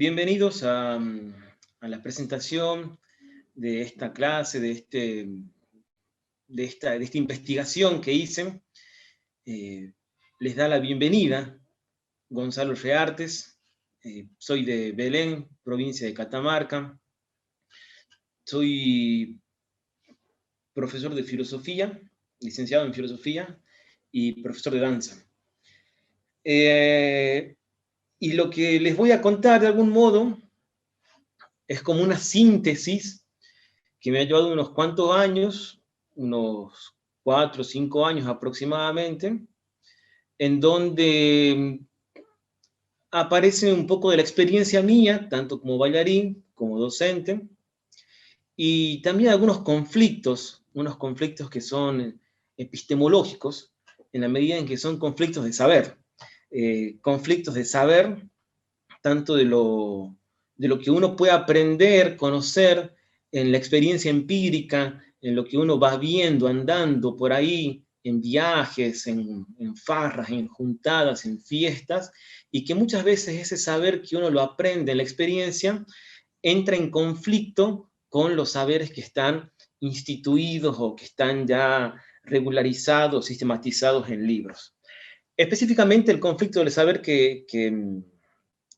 Bienvenidos a la presentación de esta clase, de esta investigación que hice. Les da la bienvenida Gonzalo Reartes. Soy de Belén, provincia de Catamarca. Soy profesor de filosofía, licenciado en filosofía y profesor de danza. Y lo que les voy a contar de algún modo es como una síntesis que me ha llevado unos cuantos años, unos 4 o 5 años aproximadamente, en donde aparece un poco de la experiencia mía, tanto como bailarín, como docente, y también algunos conflictos, unos conflictos que son epistemológicos, en la medida en que son conflictos de saber. Conflictos de saber, tanto de lo que uno puede aprender, conocer en la experiencia empírica, en lo que uno va viendo, andando por ahí, en viajes, en farras, en juntadas, en fiestas, y que muchas veces ese saber que uno lo aprende en la experiencia entra en conflicto con los saberes que están instituidos o que están ya regularizados, sistematizados en libros. Específicamente el conflicto del saber que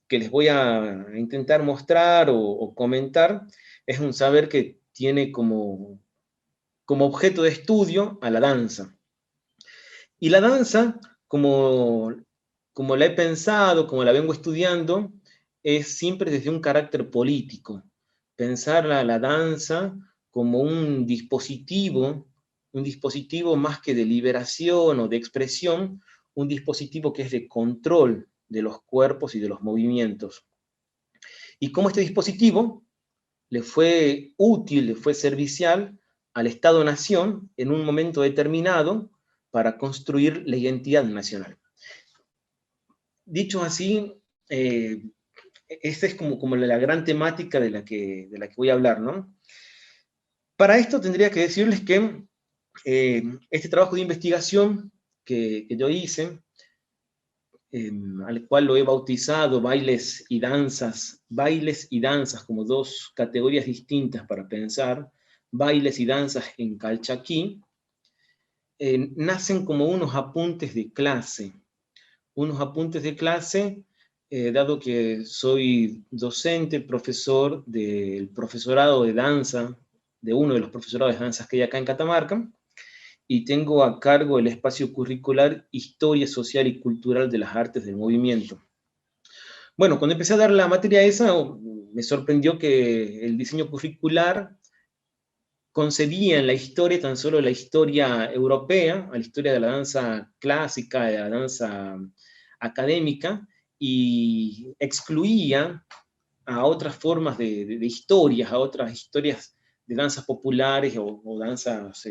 les voy a intentar mostrar o comentar es un saber que tiene como objeto de estudio a la danza. Y la danza, como la he pensado, como la vengo estudiando, es siempre desde un carácter político. Pensar la danza como un dispositivo más que de liberación o de expresión, un dispositivo que es de control de los cuerpos y de los movimientos. Y cómo este dispositivo le fue útil, le fue servicial al Estado-Nación en un momento determinado para construir la identidad nacional. Dicho así, esta es como la gran temática de la que voy a hablar, ¿no? Para esto tendría que decirles que este trabajo de investigación que yo hice, al cual lo he bautizado bailes y danzas como dos categorías distintas para pensar, bailes y danzas en Calchaquí, nacen como unos apuntes de clase, dado que soy docente, profesor del profesorado de danza, de uno de los profesorados de danzas que hay acá en Catamarca, y tengo a cargo el espacio curricular Historia Social y Cultural de las Artes del Movimiento. Bueno, cuando empecé a dar la materia esa, me sorprendió que el diseño curricular concebía en la historia tan solo la historia europea, la historia de la danza clásica, de la danza académica, y excluía a otras formas de historias, a otras historias de danzas populares o danzas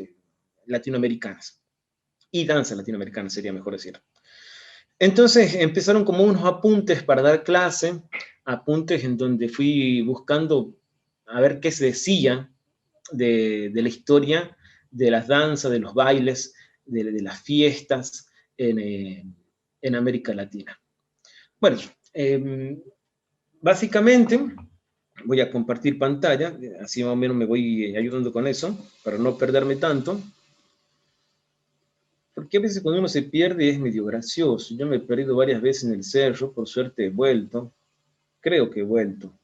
latinoamericanas. Y danza latinoamericana sería mejor decir. Entonces empezaron como unos apuntes para dar clase, apuntes en donde fui buscando a ver qué se decía de la historia de las danzas, de los bailes, de las fiestas en América Latina. Bueno, básicamente voy a compartir pantalla, así más o menos me voy ayudando con eso, para no perderme tanto. Porque a veces cuando uno se pierde es medio gracioso. Yo me he perdido varias veces en el cerro, por suerte he vuelto. Creo que he vuelto.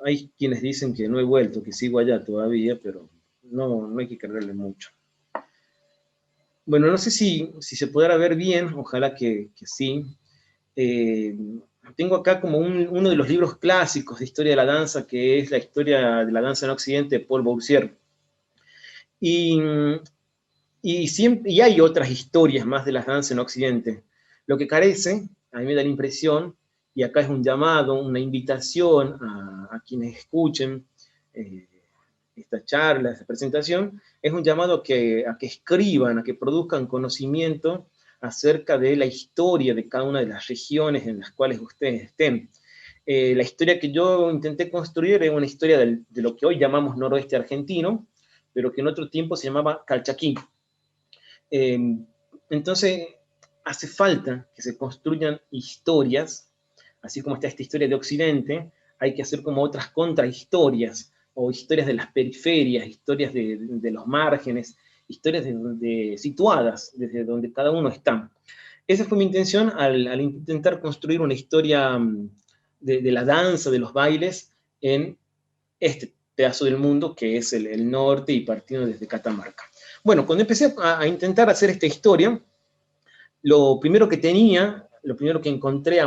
Hay quienes dicen que no he vuelto, que sigo allá todavía, pero no hay que creerle mucho. Bueno, no sé si se podrá ver bien, ojalá que sí. Tengo acá como uno de los libros clásicos de historia de la danza, que es la historia de la danza en Occidente de Paul Boursier. Y hay otras historias más de las danzas en Occidente. Lo que carece, a mí me da la impresión, y acá es un llamado, una invitación a quienes escuchen esta charla, esta presentación, es un llamado a que escriban, a que produzcan conocimiento acerca de la historia de cada una de las regiones en las cuales ustedes estén. La historia que yo intenté construir es una historia de lo que hoy llamamos noroeste argentino, pero que en otro tiempo se llamaba Calchaquí. Entonces, hace falta que se construyan historias así como está esta historia de Occidente, hay que hacer como otras contrahistorias, o historias de las periferias, historias de los márgenes, historias situadas desde donde cada uno está. Esa fue mi intención al intentar construir una historia de la danza, de los bailes, en este pedazo del mundo que es el norte y partiendo desde Catamarca. Bueno, cuando empecé a intentar hacer esta historia, lo primero que tenía, lo primero que encontré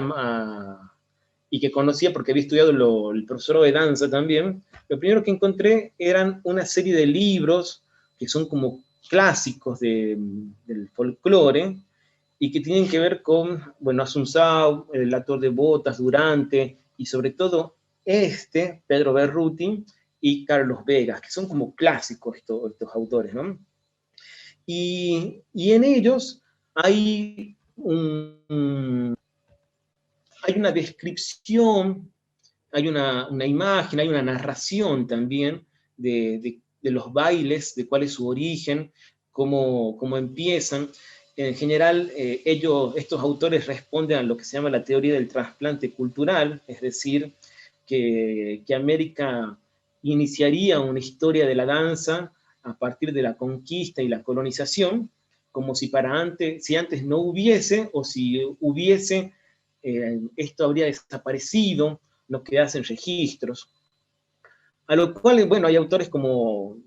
y que conocía porque había estudiado el profesorado de danza también, lo primero que encontré eran una serie de libros que son como clásicos del folclore y que tienen que ver con, bueno, Asunzao, el actor de Botas, Durante, y sobre todo Pedro Berruti y Carlos Vegas, que son como clásicos estos autores, ¿no? Y en ellos hay hay una descripción, hay una imagen, hay una narración también de los bailes, de cuál es su origen, cómo empiezan. En general, estos autores responden a lo que se llama la teoría del trasplante cultural, es decir, que América iniciaría una historia de la danza a partir de la conquista y la colonización, como si antes no hubiese, o si hubiese, esto habría desaparecido, no quedasen registros. A lo cual, bueno, hay autores como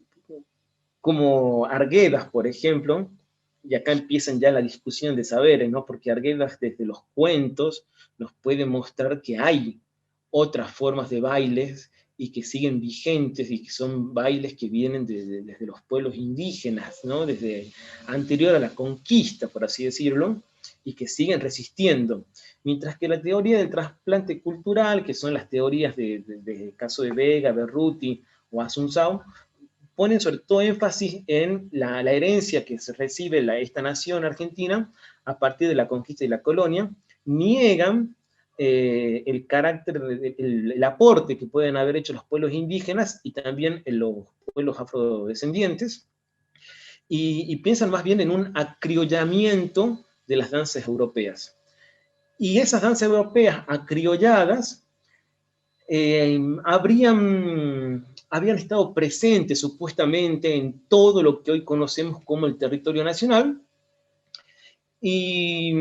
Arguedas, por ejemplo, y acá empiezan ya la discusión de saberes, ¿no? Porque Arguedas desde los cuentos nos puede mostrar que hay otras formas de bailes y que siguen vigentes y que son bailes que vienen desde los pueblos indígenas, ¿no? Desde anterior a la conquista, por así decirlo, y que siguen resistiendo. Mientras que la teoría del trasplante cultural, que son las teorías de caso de Vega, Berruti o Asunzao, ponen sobre todo énfasis en la herencia que se recibe esta nación argentina a partir de la conquista y la colonia, niegan el carácter, el aporte que pueden haber hecho los pueblos indígenas y también los pueblos afrodescendientes, y piensan más bien en un acriollamiento de las danzas europeas. Y esas danzas europeas acriolladas habían estado presentes supuestamente en todo lo que hoy conocemos como el territorio nacional, y,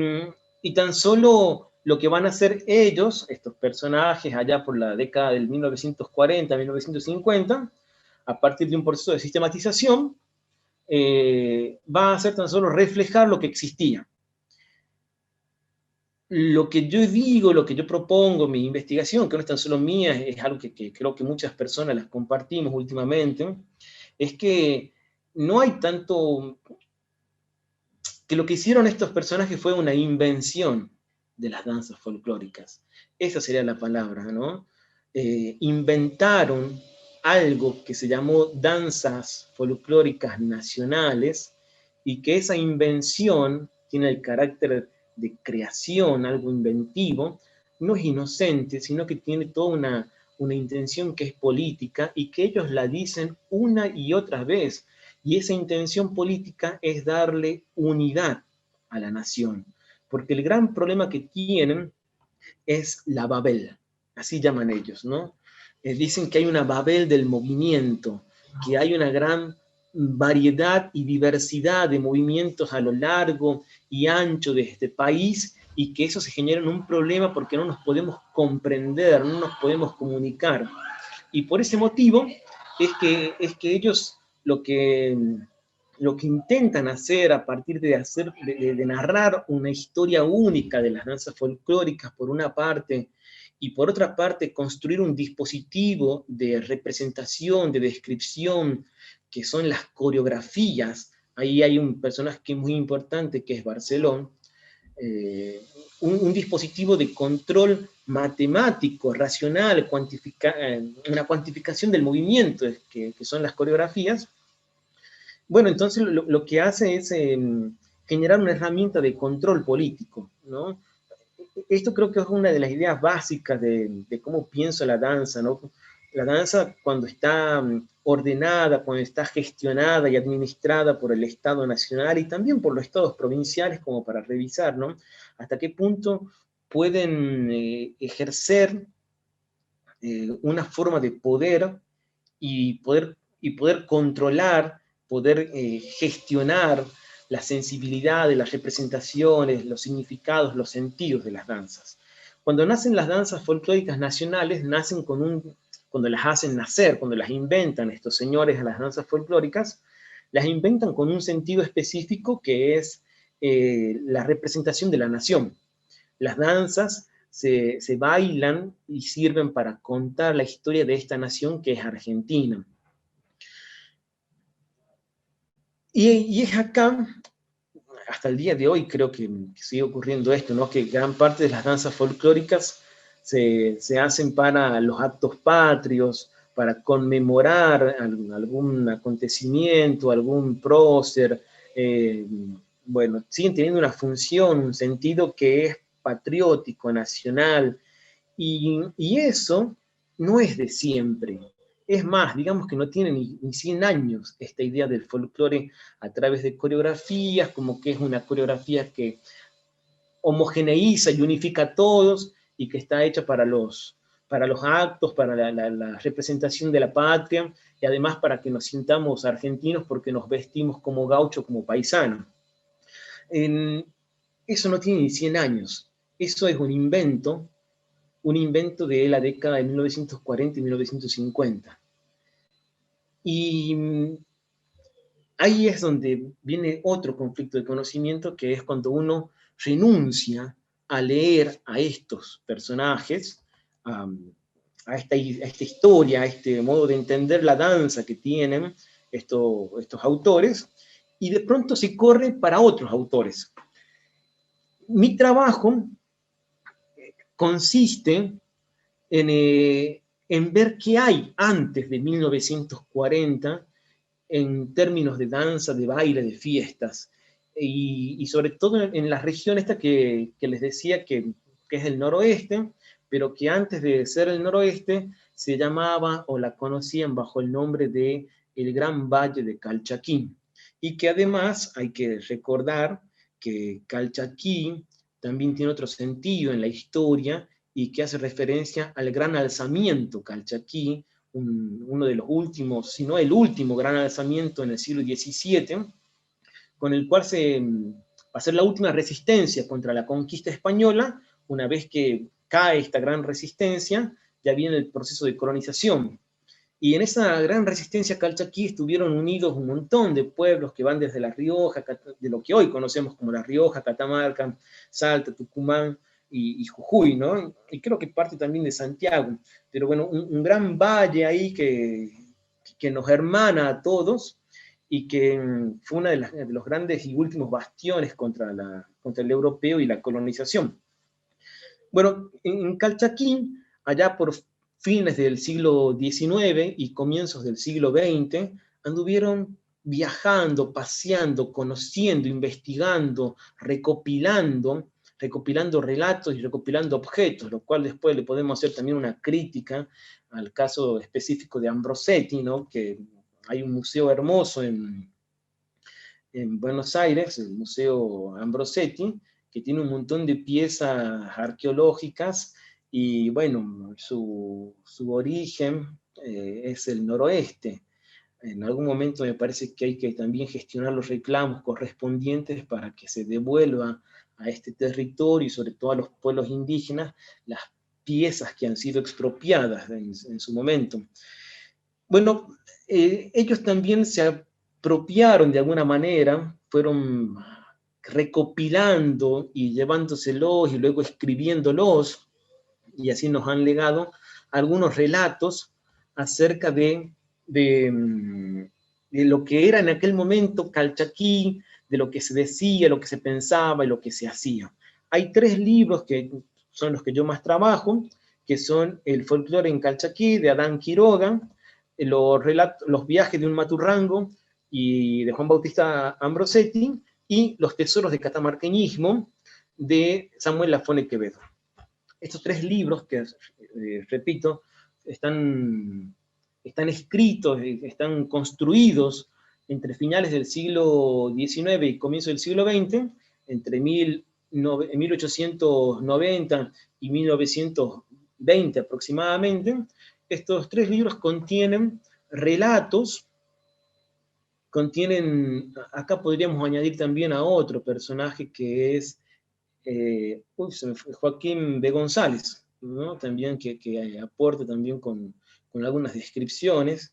y tan solo lo que van a hacer ellos, estos personajes allá por la década del 1940-1950, a partir de un proceso de sistematización, va a hacer tan solo reflejar lo que existía. Lo que yo digo, lo que yo propongo, mi investigación, que no es tan solo mía, es algo que creo que muchas personas las compartimos últimamente, es que no hay tanto, que lo que hicieron estos personajes fue una invención de las danzas folclóricas. Esa sería la palabra, ¿no? Inventaron algo que se llamó danzas folclóricas nacionales y que esa invención tiene el carácter de creación, algo inventivo, no es inocente, sino que tiene toda una intención que es política y que ellos la dicen una y otra vez. Y esa intención política es darle unidad a la nación. Porque el gran problema que tienen es la Babel, así llaman ellos, ¿no? Dicen que hay una Babel del movimiento, que hay una gran variedad y diversidad de movimientos a lo largo y ancho de este país y que eso se genera en un problema porque no nos podemos comprender, no nos podemos comunicar. Y por ese motivo es que ellos lo que, lo que intentan hacer a partir de narrar una historia única de las danzas folclóricas, por una parte, y por otra parte construir un dispositivo de representación, de descripción, que son las coreografías. Ahí hay un personaje que es muy importante, que es Barcelón, un dispositivo de control matemático, racional, una cuantificación del movimiento, que son las coreografías. Bueno, entonces lo que hace es generar una herramienta de control político, ¿no? Esto creo que es una de las ideas básicas de cómo pienso la danza, ¿no? La danza, cuando está ordenada, cuando está gestionada y administrada por el Estado nacional y también por los estados provinciales, como para revisar, ¿no? Hasta qué punto pueden ejercer una forma de poder y poder controlar, poder gestionar la sensibilidad de las representaciones, los significados, los sentidos de las danzas. Cuando nacen las danzas folclóricas nacionales, nacen cuando las hacen nacer, cuando las inventan estos señores a las danzas folclóricas, las inventan con un sentido específico que es la representación de la nación. Las danzas se bailan y sirven para contar la historia de esta nación que es Argentina. Y es acá, hasta el día de hoy creo que sigue ocurriendo esto, ¿no? Que gran parte de las danzas folclóricas se hacen para los actos patrios, para conmemorar algún acontecimiento, algún prócer. Bueno, siguen teniendo una función, un sentido que es patriótico, nacional, y eso no es de siempre. Es más, digamos que no tiene ni 100 años esta idea del folclore a través de coreografías, como que es una coreografía que homogeneiza y unifica a todos y que está hecha para los actos, para la representación de la patria y además para que nos sintamos argentinos porque nos vestimos como gaucho, como paisano. Eso no tiene ni 100 años. Eso es un invento de la década de 1940 y 1950. Y ahí es donde viene otro conflicto de conocimiento, que es cuando uno renuncia a leer a estos personajes, a esta historia, a este modo de entender la danza que tienen estos autores, y de pronto se corre para otros autores. Mi trabajo consiste en ver qué hay antes de 1940 en términos de danza, de baile, de fiestas, y sobre todo en la región esta que les decía que es el noroeste, pero que antes de ser el noroeste se llamaba o la conocían bajo el nombre de el Gran Valle de Calchaquí, y que además hay que recordar que Calchaquí también tiene otro sentido en la historia y que hace referencia al gran alzamiento Calchaquí, uno de los últimos, si no el último gran alzamiento en el siglo XVII, con el cual va a ser la última resistencia contra la conquista española. Una vez que cae esta gran resistencia, ya viene el proceso de colonización. Y en esa gran resistencia calchaquí estuvieron unidos un montón de pueblos que van desde La Rioja, de lo que hoy conocemos como La Rioja, Catamarca, Salta, Tucumán y Jujuy, ¿no? Y creo que parte también de Santiago. Pero bueno, un gran valle ahí que nos hermana a todos y que fue uno de los grandes y últimos bastiones contra el europeo y la colonización. Bueno, en Calchaquí, allá por fines del siglo XIX y comienzos del siglo XX, anduvieron viajando, paseando, conociendo, investigando, recopilando relatos y recopilando objetos, lo cual después le podemos hacer también una crítica al caso específico de Ambrosetti, ¿no? Que hay un museo hermoso en Buenos Aires, el Museo Ambrosetti, que tiene un montón de piezas arqueológicas y bueno, su origen es el noroeste. En algún momento me parece que hay que también gestionar los reclamos correspondientes para que se devuelva a este territorio y sobre todo a los pueblos indígenas las piezas que han sido expropiadas en su momento. Bueno, ellos también se apropiaron de alguna manera, fueron recopilando y llevándoselos y luego escribiéndolos, y así nos han legado algunos relatos acerca de lo que era en aquel momento Calchaquí, de lo que se decía, lo que se pensaba y lo que se hacía. Hay 3 libros que son los que yo más trabajo, que son El folclore en Calchaquí, de Adán Quiroga, los viajes de un maturrango y de Juan Bautista Ambrosetti, y Los tesoros de catamarqueñismo, de Samuel Lafone Quevedo. Estos 3 libros que, repito, están escritos, están construidos entre finales del siglo XIX y comienzo del siglo XX, entre 1890 y 1920 aproximadamente, estos 3 libros contienen relatos, acá podríamos añadir también a otro personaje que es Joaquín de González, ¿no? También que aporta también con algunas descripciones.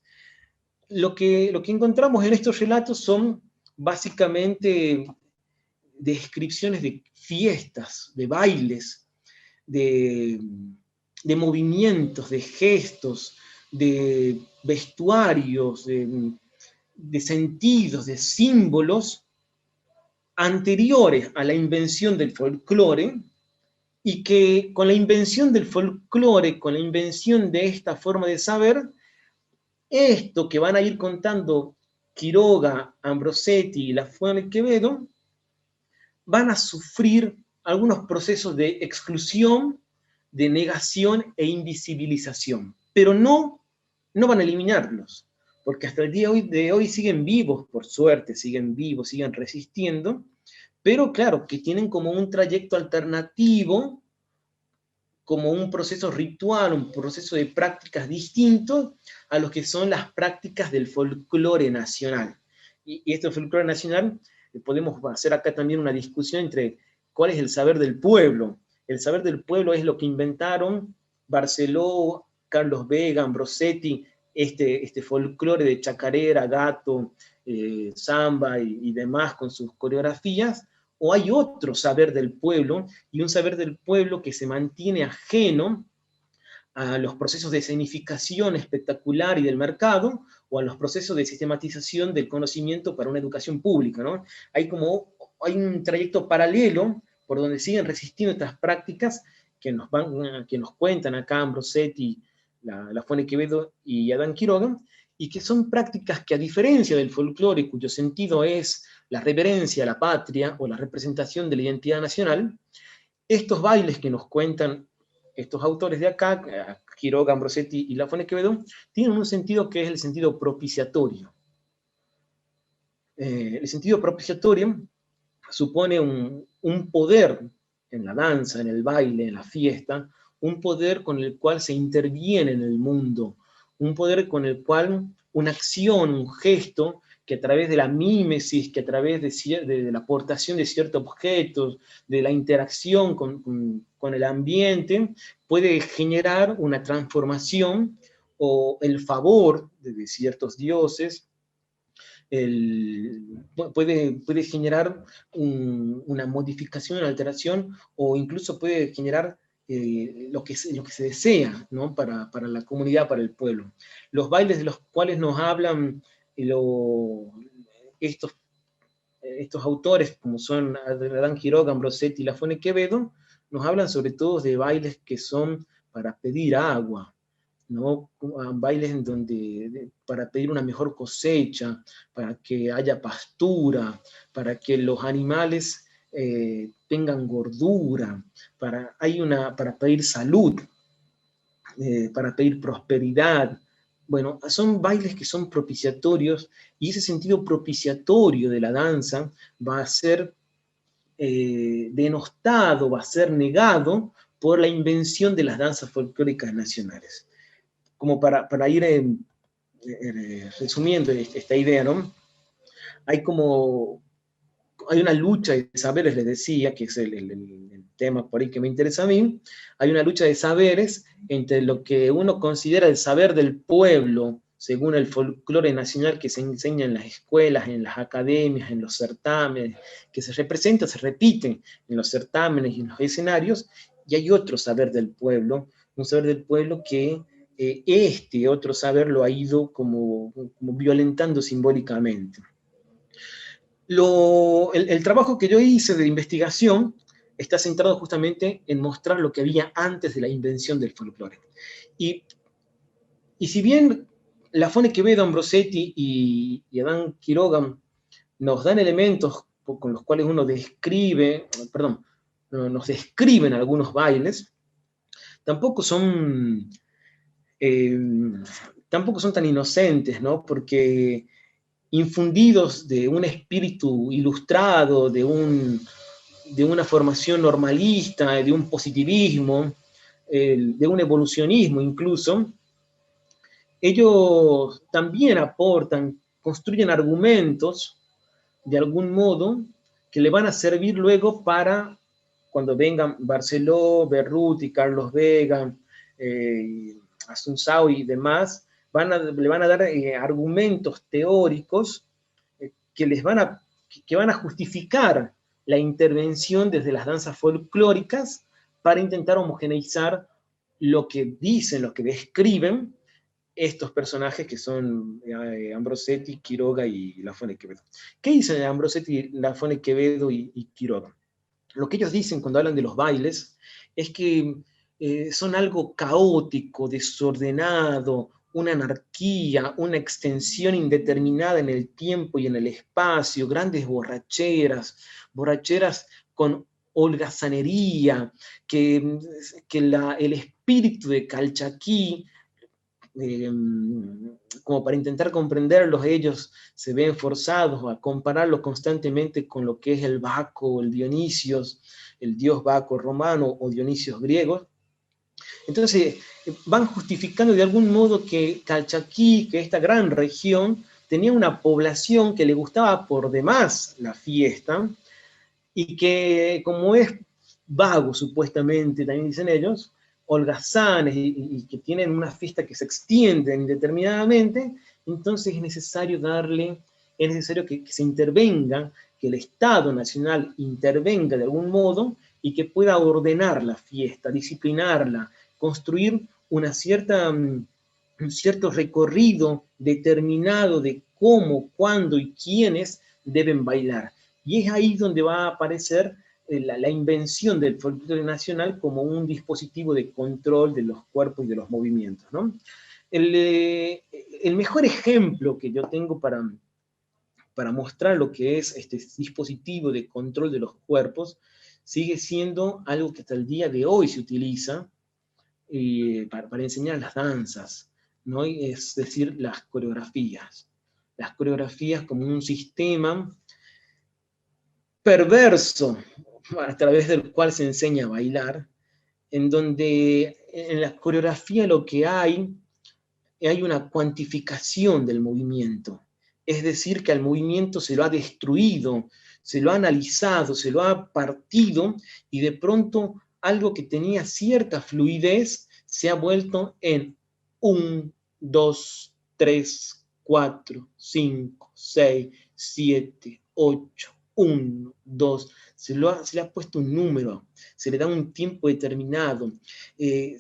Lo que encontramos en estos relatos son básicamente descripciones de fiestas, de bailes, de, de movimientos, de gestos, de vestuarios, de sentidos, de símbolos anteriores a la invención del folclore, y que con la invención del folclore, con la invención de esta forma de saber, esto que van a ir contando Quiroga, Ambrosetti y Lafuente Quevedo, van a sufrir algunos procesos de exclusión, de negación e invisibilización, pero no van a eliminarlos, porque hasta el día de hoy siguen vivos, por suerte, siguen vivos, siguen resistiendo, pero claro, que tienen como un trayecto alternativo, como un proceso ritual, un proceso de prácticas distintos a los que son las prácticas del folclore nacional. Y este folclore nacional, podemos hacer acá también una discusión entre cuál es el saber del pueblo. El saber del pueblo es lo que inventaron Barceló, Carlos Vega, Ambrosetti, este folclore de chacarera, gato, samba y demás con sus coreografías, o hay otro saber del pueblo, y un saber del pueblo que se mantiene ajeno a los procesos de escenificación espectacular y del mercado, o a los procesos de sistematización del conocimiento para una educación pública, ¿no? Hay un trayecto paralelo por donde siguen resistiendo estas prácticas que nos cuentan acá Ambrosetti, Lafuente Quevedo y Adán Quiroga, y que son prácticas que, a diferencia del folclore, cuyo sentido es la reverencia a la patria o la representación de la identidad nacional, estos bailes que nos cuentan estos autores de acá, Quiroga, Ambrosetti y Lafuente Quevedo, tienen un sentido que es el sentido propiciatorio. El sentido propiciatorio supone un poder en la danza, en el baile, en la fiesta, un poder con el cual se interviene en el mundo, un poder con el cual una acción, un gesto, que a través de la mímesis, que a través de la aportación de ciertos objetos, de la interacción con el ambiente, puede generar una transformación o el favor de ciertos dioses, puede generar una modificación, una alteración, o incluso puede generar lo que se desea, ¿no? para la comunidad, para el pueblo. Los bailes de los cuales nos hablan estos autores, como son Adán Quiroga, Ambrosetti y Lafuente Quevedo, nos hablan sobre todo de bailes que son para pedir agua, ¿no? Bailes en donde, para pedir una mejor cosecha, para que haya pastura, para que los animales tengan gordura, para pedir salud, para pedir prosperidad. Bueno, son bailes que son propiciatorios, y ese sentido propiciatorio de la danza va a ser denostado, va a ser negado por la invención de las danzas folclóricas nacionales. Como para ir resumiendo esta idea, ¿no? Hay una lucha de saberes, les decía, que es el tema por ahí que me interesa a mí. Hay una lucha de saberes entre lo que uno considera el saber del pueblo, según el folclore nacional que se enseña en las escuelas, en las academias, en los certámenes, que se representa, se repite en los certámenes y en los escenarios, y hay otro saber del pueblo, un saber del pueblo que este otro saber lo ha ido como violentando simbólicamente. El trabajo que yo hice de investigación está centrado justamente en mostrar lo que había antes de la invención del folclore. Y si bien Lafuente Quevedo, Ambrosetti y Adán Quiroga nos dan elementos con los cuales nos describen algunos bailes, tampoco son tan inocentes, ¿no? Porque infundidos de un espíritu ilustrado, de un de una formación normalista, de un positivismo, de un evolucionismo incluso, ellos también aportan, construyen argumentos, de algún modo, que le van a servir luego para, cuando vengan Barceló, Berruti, Carlos Vega, Asunzao y demás, le van a dar argumentos teóricos que van a justificar la intervención desde las danzas folclóricas para intentar homogeneizar lo que dicen, lo que describen estos personajes que son Ambrosetti, Quiroga y Lafone Quevedo. ¿Qué dicen Ambrosetti, Lafone Quevedo y Quiroga? Lo que ellos dicen cuando hablan de los bailes es que son algo caótico, desordenado, una anarquía, una extensión indeterminada en el tiempo y en el espacio, grandes borracheras, borracheras con holgazanería, que el espíritu de Calchaquí, como para intentar comprenderlos, ellos se ven forzados a compararlos constantemente con lo que es el Baco, el Dionisios, el dios Baco romano o Dionisios griegos. Entonces van justificando de algún modo que Calchaquí, que esta gran región, tenía una población que le gustaba por demás la fiesta y que como es vago supuestamente, también dicen ellos, holgazanes y que tienen una fiesta que se extiende indeterminadamente, entonces es necesario que se intervenga, que el Estado Nacional intervenga de algún modo y que pueda ordenar la fiesta, disciplinarla, construir un cierto recorrido determinado de cómo, cuándo y quiénes deben bailar. Y es ahí donde va a aparecer la invención del folclore nacional como un dispositivo de control de los cuerpos y de los movimientos, ¿no? El mejor ejemplo que yo tengo para mostrar lo que es este dispositivo de control de los cuerpos sigue siendo algo que hasta el día de hoy se utiliza para enseñar las danzas, ¿no? Es decir, las coreografías. Las coreografías como un sistema perverso a través del cual se enseña a bailar, en donde en la coreografía lo que hay una cuantificación del movimiento. Es decir, que al movimiento se lo ha destruido, se lo ha analizado, se lo ha partido, y de pronto algo que tenía cierta fluidez se ha vuelto en 1, 2, 3, 4, 5, 6, 7, 8, 1, 2, se le ha puesto un número, se le da un tiempo determinado, y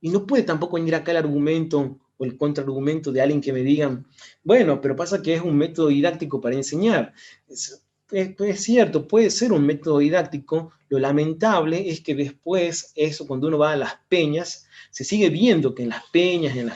no puede tampoco venir acá el argumento o el contraargumento de alguien que me digan, bueno, pero pasa que es un método didáctico para enseñar. Es cierto, puede ser un método didáctico, lo lamentable es que después, eso cuando uno va a las peñas, se sigue viendo que en las peñas, en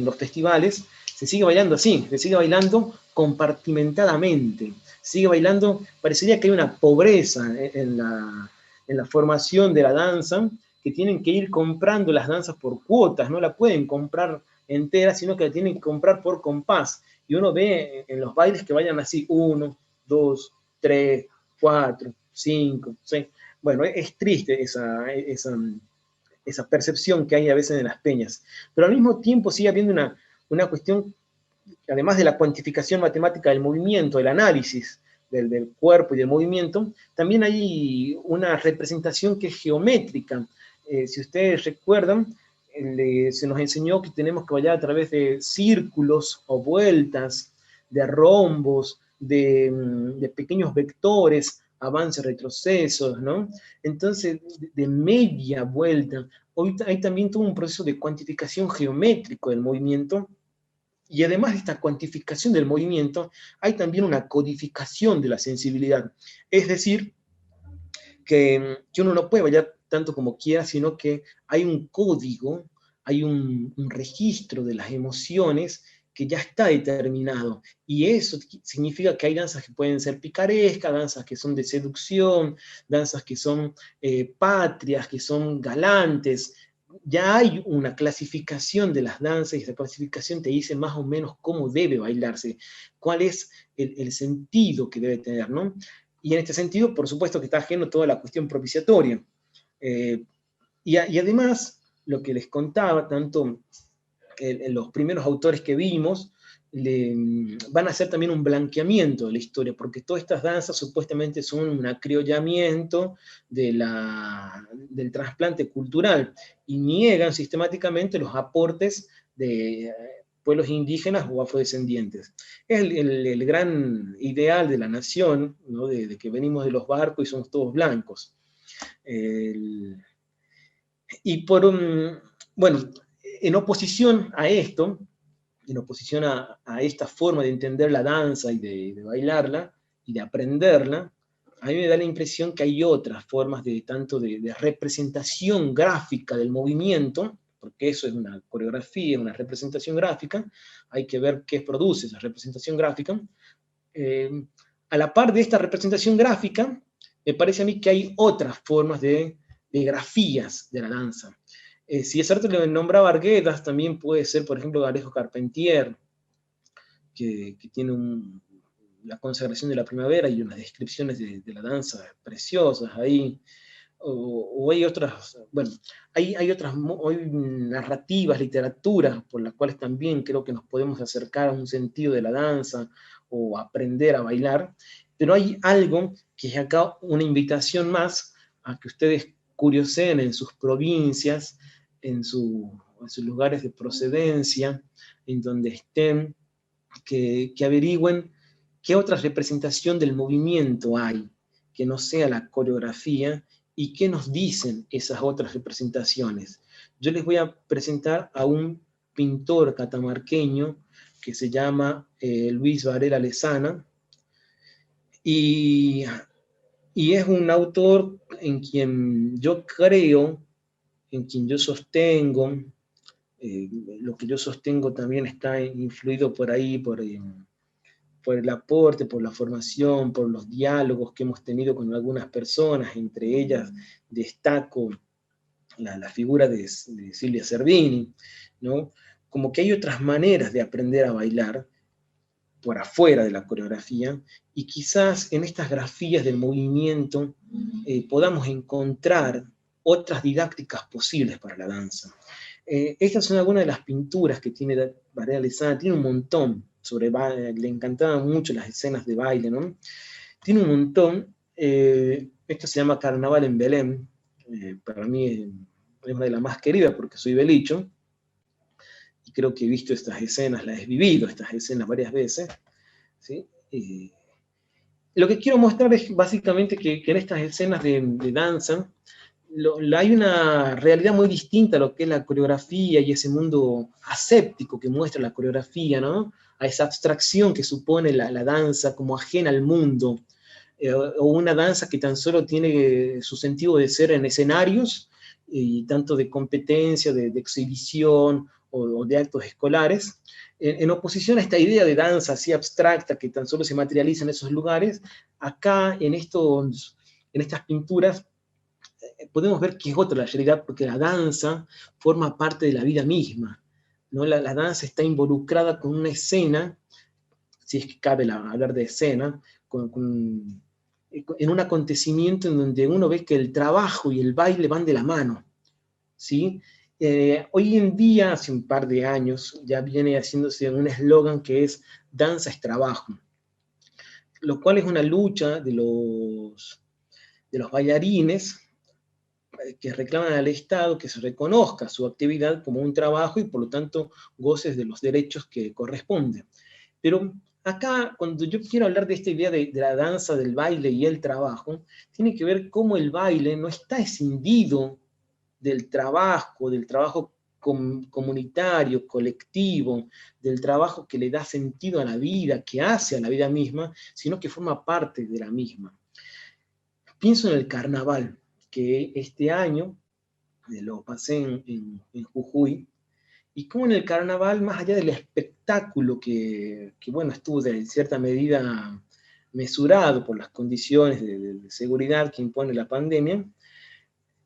los festivales, se sigue bailando así, se sigue bailando compartimentadamente, se sigue bailando, parecería que hay una pobreza en la formación de la danza, que tienen que ir comprando las danzas por cuotas, no la pueden comprar entera, sino que la tienen que comprar por compás. Y uno ve en los bailes que vayan así, 1, 2, 3, 4, 5, 6. Bueno, es triste esa percepción que hay a veces en las peñas. Pero al mismo tiempo sigue habiendo una cuestión, además de la cuantificación matemática del movimiento, el análisis del cuerpo y del movimiento, también hay una representación que es geométrica. Si ustedes recuerdan, se nos enseñó que tenemos que bailar a través de círculos o vueltas, de rombos, de pequeños vectores, avances, retrocesos, ¿no? Entonces, de media vuelta. Hoy hay también todo un proceso de cuantificación geométrico del movimiento, y además de esta cuantificación del movimiento, hay también una codificación de la sensibilidad. Es decir, que uno no puede bailar tanto como quiera, sino que hay un código, hay un registro de las emociones que ya está determinado. Y eso significa que hay danzas que pueden ser picarescas, danzas que son de seducción, danzas que son patrias, que son galantes. Ya hay una clasificación de las danzas, y esa clasificación te dice más o menos cómo debe bailarse, cuál es el sentido que debe tener, ¿no? y en este sentido, por supuesto que está ajeno a toda la cuestión propiciatoria. Y además, lo que les contaba, tanto los primeros autores que vimos, van a hacer también un blanqueamiento de la historia, porque todas estas danzas supuestamente son un acriollamiento del trasplante cultural, y niegan sistemáticamente los aportes de pueblos indígenas o afrodescendientes. Es el gran ideal de la nación, ¿no? de que venimos de los barcos y somos todos blancos. Bueno, en oposición a esto, en oposición a esta forma de entender la danza y de bailarla y de aprenderla, a mí me da la impresión que hay otras formas tanto de representación gráfica del movimiento, porque eso es una coreografía, una representación gráfica, hay que ver qué produce esa representación gráfica. A la par de esta representación gráfica, me parece a mí que hay otras formas de grafías de la danza. Si es cierto que le nombraba Arguedas, también puede ser, por ejemplo, Alejo Carpentier, que tiene la consagración de la primavera y unas descripciones de la danza preciosas ahí. O hay otras, bueno, hay otras narrativas, literaturas, por las cuales también creo que nos podemos acercar a un sentido de la danza o aprender a bailar, pero hay algo que es acá una invitación más a que ustedes curioseen en sus provincias, en sus lugares de procedencia, en donde estén, que averigüen qué otra representación del movimiento hay, que no sea la coreografía, y qué nos dicen esas otras representaciones. Yo les voy a presentar a un pintor catamarqueño que se llama Luis Varela Lezana, y es un autor en quien yo creo, en quien yo sostengo, lo que yo sostengo también está influido por ahí, por el aporte, por la formación, por los diálogos que hemos tenido con algunas personas, entre ellas destaco la figura de Silvia Zerbini, ¿no? Como que hay otras maneras de aprender a bailar por afuera de la coreografía, y quizás en estas grafías del movimiento podamos encontrar otras didácticas posibles para la danza. Estas son algunas de las pinturas que tiene Varela Lezana, tiene un montón, le encantaban mucho las escenas de baile, ¿no? Tiene un montón, esto se llama Carnaval en Belén, para mí es una de las más queridas porque soy belicho, y creo que he visto estas escenas, las he vivido estas escenas varias veces, ¿sí? Lo que quiero mostrar es básicamente que en estas escenas de danza, hay una realidad muy distinta a lo que es la coreografía y ese mundo aséptico que muestra la coreografía, ¿no? A esa abstracción que supone la danza como ajena al mundo, o una danza que tan solo tiene su sentido de ser en escenarios, y tanto de competencia, de exhibición o de actos escolares, en oposición a esta idea de danza así abstracta que tan solo se materializa en esos lugares. Acá en estas pinturas podemos ver que es otra la realidad, porque la danza forma parte de la vida misma, ¿no? La danza está involucrada con una escena, si es que cabe hablar de escena, en un acontecimiento en donde uno ve que el trabajo y el baile van de la mano, ¿sí? Hoy en día, hace un par de años, ya viene haciéndose un eslogan que es danza es trabajo, lo cual es una lucha de los bailarines que reclaman al Estado que se reconozca su actividad como un trabajo y por lo tanto goces de los derechos que corresponden. Pero acá, cuando yo quiero hablar de esta idea de la danza, del baile y el trabajo, tiene que ver cómo el baile no está escindido del trabajo comunitario, colectivo, del trabajo que le da sentido a la vida, que hace a la vida misma, sino que forma parte de la misma. Pienso en el carnaval, que este año lo pasé en Jujuy, y como en el carnaval, más allá del espectáculo que bueno, estuvo de cierta medida mesurado por las condiciones de seguridad que impone la pandemia,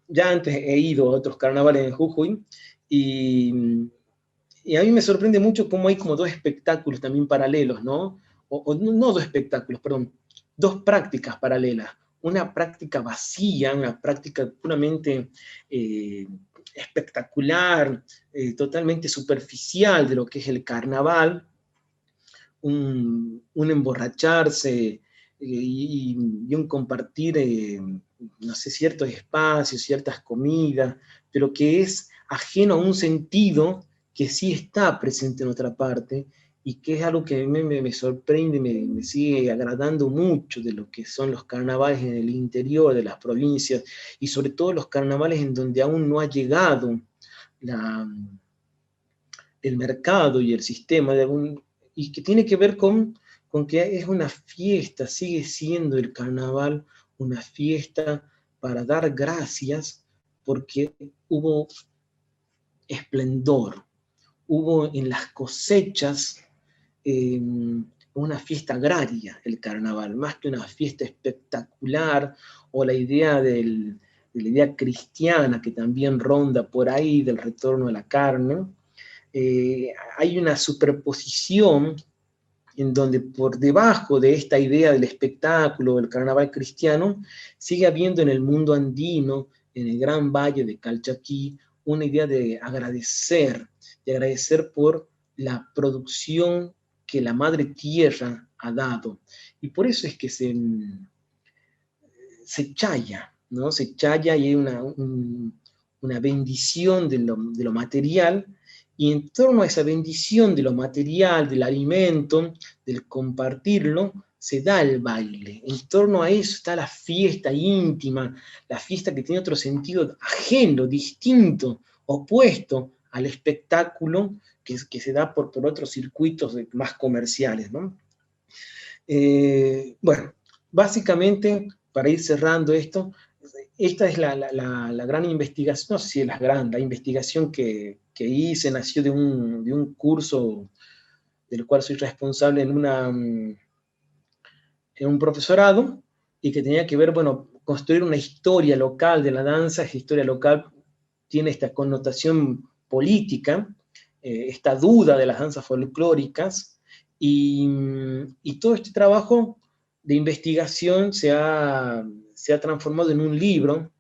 ya antes he ido a otros carnavales en Jujuy, y a mí me sorprende mucho cómo hay como dos espectáculos también paralelos, ¿no? No dos espectáculos, perdón, dos prácticas paralelas. Una práctica vacía, una práctica puramente espectacular, totalmente superficial de lo que es el carnaval, un emborracharse y un compartir, no sé, ciertos espacios, ciertas comidas, pero que es ajeno a un sentido que sí está presente en otra parte y que es algo que a mí me sorprende, me sigue agradando mucho de lo que son los carnavales en el interior de las provincias y sobre todo los carnavales en donde aún no ha llegado la, el mercado y el sistema de algún, y que tiene que ver con que es una fiesta, sigue siendo el carnaval una fiesta para dar gracias porque hubo esplendor, hubo en las cosechas una fiesta agraria, el carnaval, más que una fiesta espectacular o la idea de la idea cristiana que también ronda por ahí del retorno a la carne. Hay una superposición en donde por debajo de esta idea del espectáculo, del carnaval cristiano, sigue habiendo en el mundo andino, en el gran valle de Calchaquí, una idea de agradecer por la producción que la madre tierra ha dado. Y por eso es que se chaya, ¿no? Se chaya y hay una bendición de lo material, y en torno a esa bendición de lo material, del alimento, del compartirlo, se da el baile. En torno a eso está la fiesta íntima, la fiesta que tiene otro sentido ajeno, distinto, opuesto al espectáculo que se da por otros circuitos más comerciales, ¿no? Bueno, básicamente, para ir cerrando esto, esta es la gran investigación, no sé si es la investigación que hice, nació de un curso del cual soy responsable en un profesorado, y que tenía que ver, bueno, construir una historia local de la danza. Esta historia local tiene esta connotación política, esta duda de las danzas folclóricas, y todo este trabajo de investigación se ha transformado en un libro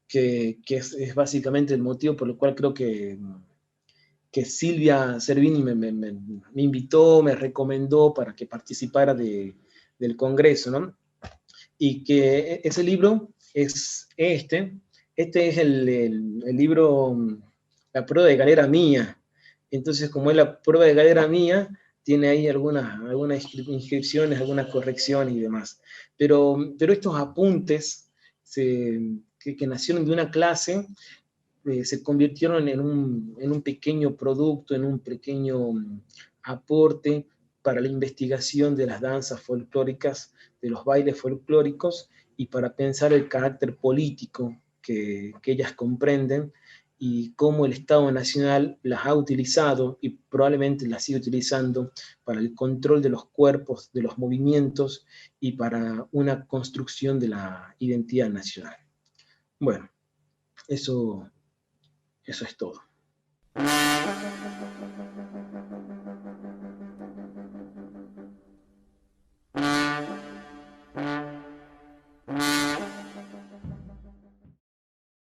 que es básicamente el motivo por el cual creo que Silvia Cervini me invitó, me recomendó para que participara del Congreso, ¿no? Y que ese libro es este es el libro, La prueba de galera mía. Entonces, como es la prueba de galera mía, tiene ahí algunas inscripciones, algunas correcciones y demás. Pero estos apuntes que nacieron de una clase, se convirtieron en un pequeño producto, en un pequeño aporte para la investigación de las danzas folclóricas, de los bailes folclóricos, y para pensar el carácter político que ellas comprenden y cómo el Estado Nacional las ha utilizado y probablemente las sigue utilizando para el control de los cuerpos, de los movimientos y para una construcción de la identidad nacional. Bueno, eso es todo.